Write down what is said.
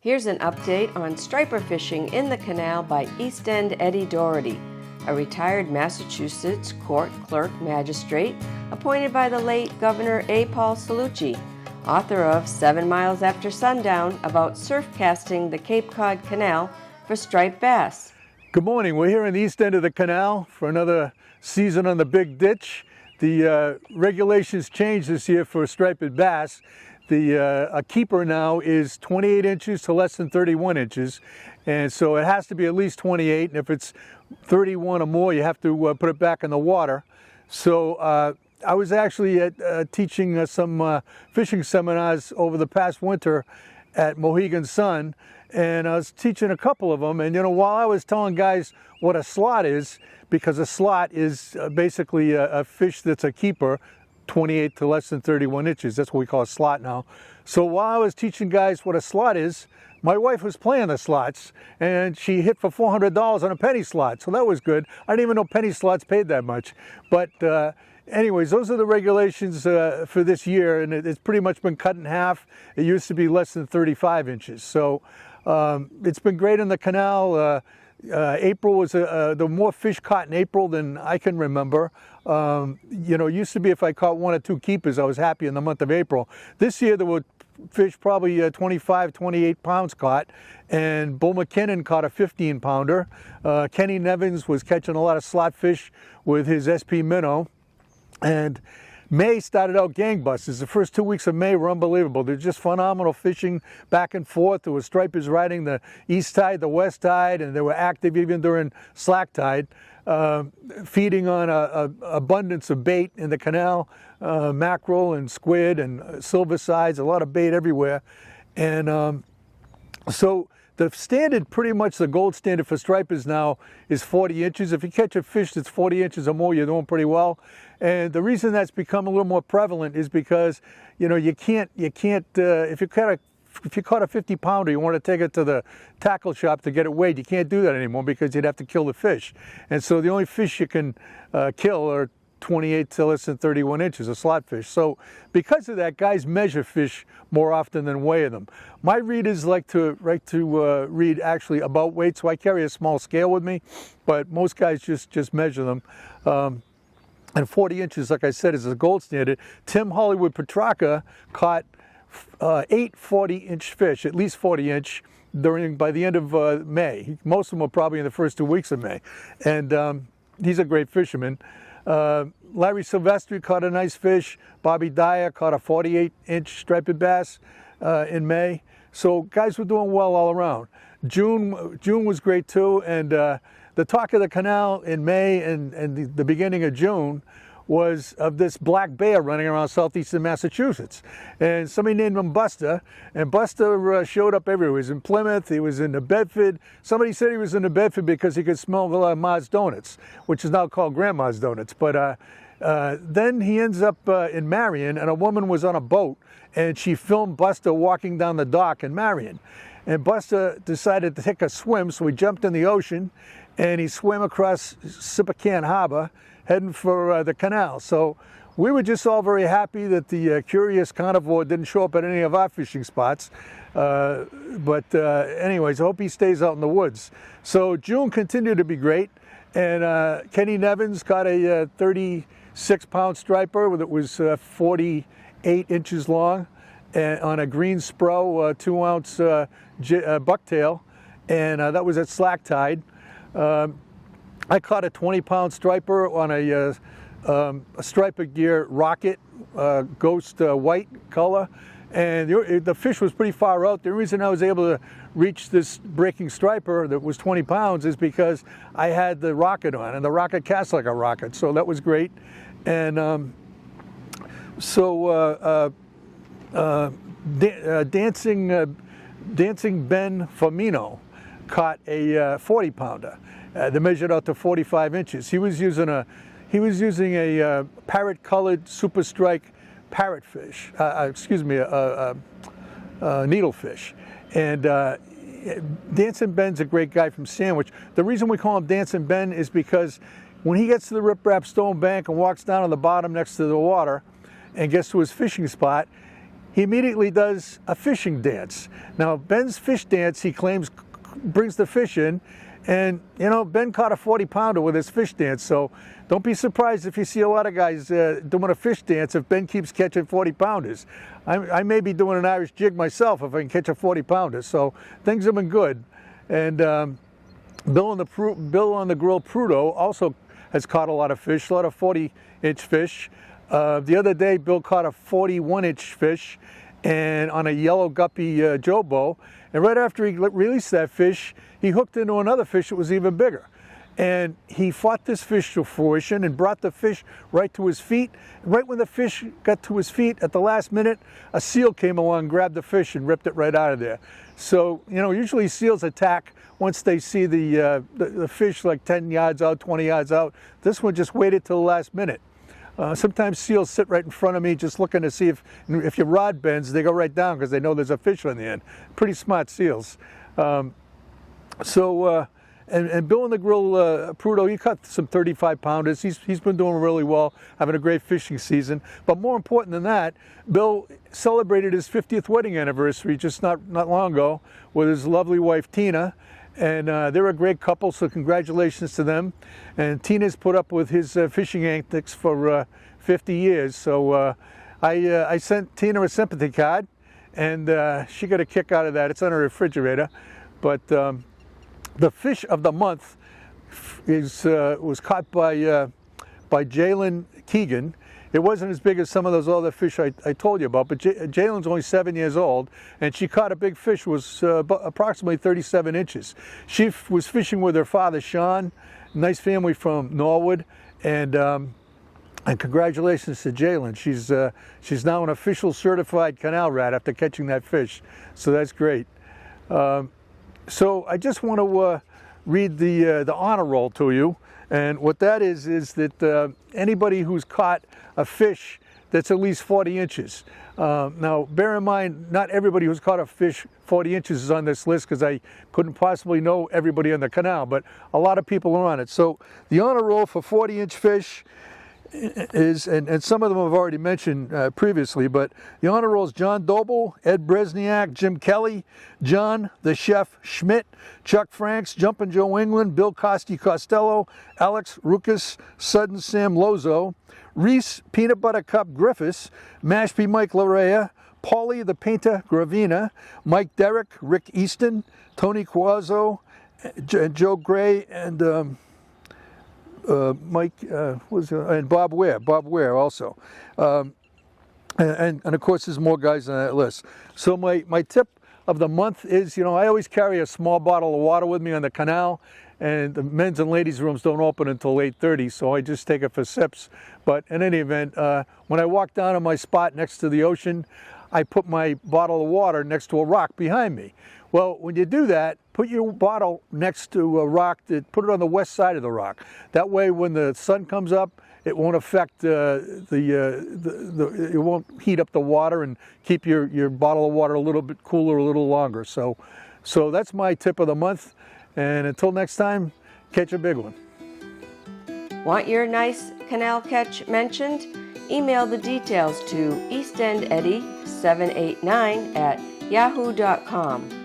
Here's an update on striper fishing in the canal by End Eddie Doherty, a retired Massachusetts court clerk magistrate appointed by the late Governor A. Paul Cellucci, author of 7 Miles After Sundown about surf casting the Cape Cod Canal for striped bass. Good morning. We're here in the east end of the canal for another season on the Big Ditch. The regulations changed this year for striped bass. A keeper now is 28 inches to less than 31 inches, and so it has to be at least 28, and if it's 31 or more, you have to put it back in the water. So I was actually teaching some fishing seminars over the past winter at Mohegan Sun, and I was teaching a couple of them, and while I was telling guys what a slot is, because a slot is basically a fish that's a keeper, 28 to less than 31 inches. That's what we call a slot now. So while I was teaching guys what a slot is, my wife was playing the slots, and she hit for $400 on a penny slot. So that was good. I didn't even know penny slots paid that much. But anyways, those are the regulations for this year, and it's pretty much been cut in half. It used to be less than 35 inches. So it's been great in the canal. April was the more fish caught in April than I can remember. It used to be if I caught 1 or 2 keepers, I was happy in the month of April. This year there were fish probably 25, 28 pounds caught, and Bull McKinnon caught a 15-pounder. Kenny Nevins was catching a lot of slot fish with his SP minnow, and May started out gangbusters. The first 2 weeks of May were unbelievable. They're just phenomenal fishing back and forth. There were stripers riding the east tide, the west tide, and they were active even during slack tide, feeding on an abundance of bait in the canal, mackerel and squid and silver sides, a lot of bait everywhere. And so the standard, pretty much the gold standard for stripers now is 40 inches. If you catch a fish that's 40 inches or more, you're doing pretty well. And the reason that's become a little more prevalent is because, you can't, if you caught a 50-pounder, you want to take it to the tackle shop to get it weighed. You can't do that anymore because you'd have to kill the fish. And so the only fish you can kill are 28 to less than 31 inches of slot fish. So because of that, guys measure fish more often than weigh them. My readers like to read actually about weight, so I carry a small scale with me, but most guys just measure them. And 40 inches, like I said, is the gold standard. Tim Hollywood Petrarca caught 8 40-inch fish, at least 40-inch, by the end of May. Most of them were probably in the first 2 weeks of May. And he's a great fisherman. Larry Silvestri caught a nice fish. Bobby Dyer caught a 48-inch striped bass in May. So guys were doing well all around. June was great too, and the talk of the canal in May and the beginning of June was of this black bear running around southeastern Massachusetts. And somebody named him Buster, and Buster showed up everywhere. He was in Plymouth, he was in New Bedford. Somebody said he was in New Bedford because he could smell Ma's Donuts, which is now called Grandma's Donuts. But then he ends up in Marion, and a woman was on a boat, and she filmed Buster walking down the dock in Marion. And Buster decided to take a swim, so he jumped in the ocean, and he swam across Sippacan Harbor, heading for the canal. So we were just all very happy that the curious carnivore didn't show up at any of our fishing spots. Anyways, I hope he stays out in the woods. So June continued to be great, and Kenny Nevins caught a 36-pound striper that was 48 inches long, and on a green spro, 2-ounce bucktail, and that was at slack tide. I caught a 20-pound striper on a striper gear rocket, ghost white color, and the fish was pretty far out. The reason I was able to reach this breaking striper that was 20 pounds is because I had the rocket on, and the rocket casts like a rocket, so that was great. And Dancing Ben Firmino caught a 40-pounder. They measured out to 45 inches. He was using a parrot-colored super strike parrotfish. Needlefish. And Dancing Ben's a great guy from Sandwich. The reason we call him Dancing Ben is because when he gets to the Rip Rap Stone Bank and walks down on the bottom next to the water and gets to his fishing spot, he immediately does a fishing dance. Now, Ben's fish dance, he claims, brings the fish in, and you know, Ben caught a 40-pounder with his fish dance, so don't be surprised if you see a lot of guys doing a fish dance if Ben keeps catching 40-pounders. I may be doing an Irish jig myself if I can catch a 40-pounder, so things have been good. And Bill on the Grill Pluto also has caught a lot of fish, a lot of 40-inch fish. The other day, Bill caught a 41-inch fish and on a yellow guppy jobo, and right after he released that fish, he hooked into another fish that was even bigger. And he fought this fish to fruition and brought the fish right to his feet. Right when the fish got to his feet at the last minute, a seal came along, grabbed the fish, and ripped it right out of there. So, you know, usually seals attack once they see the fish like 10 yards out, 20 yards out. This one just waited till the last minute. Sometimes seals sit right in front of me just looking to see if your rod bends, they go right down because they know there's a fish on the end. Pretty smart seals. And Bill on the Grill Pluto, he caught some 35-pounders. He's been doing really well, having a great fishing season. But more important than that, Bill celebrated his 50th wedding anniversary just not long ago with his lovely wife Tina. And they're a great couple, so congratulations to them. And Tina's put up with his fishing antics for 50 years. So I sent Tina a sympathy card, and she got a kick out of that. It's on her refrigerator. But the fish of the month was caught by Jalen Keegan. It wasn't as big as some of those other fish I told you about, but Jalen's only 7 years old, and she caught a big fish. It was approximately 37 inches. She was fishing with her father, Sean, nice family from Norwood, and congratulations to Jalen. She's now an official certified canal rat after catching that fish, so that's great. So I just want to read the honor roll to you, and what that is that anybody who's caught a fish that's at least 40 inches. Now, bear in mind, not everybody who's caught a fish 40 inches is on this list because I couldn't possibly know everybody on the canal, but a lot of people are on it. So the honor roll for 40-inch fish is, and some of them I've already mentioned previously, but the honor roll is John Doble, Ed Bresniak, Jim Kelly, John the Chef Schmidt, Chuck Franks, Jumpin' Joe England, Bill Costi Costello, Alex Ruckus, Sudden Sam Lozo, Reese Peanut Butter Cup Griffiths, Mashpee Mike Larea, Paulie the Painter Gravina, Mike Derrick, Rick Easton, Tony Quazzo, Joe Gray, and Mike and Bob Ware also, and of course there's more guys on that list. So my tip of the month is, you know, I always carry a small bottle of water with me on the canal, and the men's and ladies' rooms don't open until 8:30, so I just take it for sips. But in any event, when I walk down to my spot next to the ocean, I put my bottle of water next to a rock behind me. Well, when you do that, put your bottle next to a rock, put it on the west side of the rock. That way, when the sun comes up, it won't affect it won't heat up the water and keep your bottle of water a little bit cooler a little longer. So that's my tip of the month. And until next time, catch a big one. Want your nice canal catch mentioned? Email the details to eastendeddie789@yahoo.com.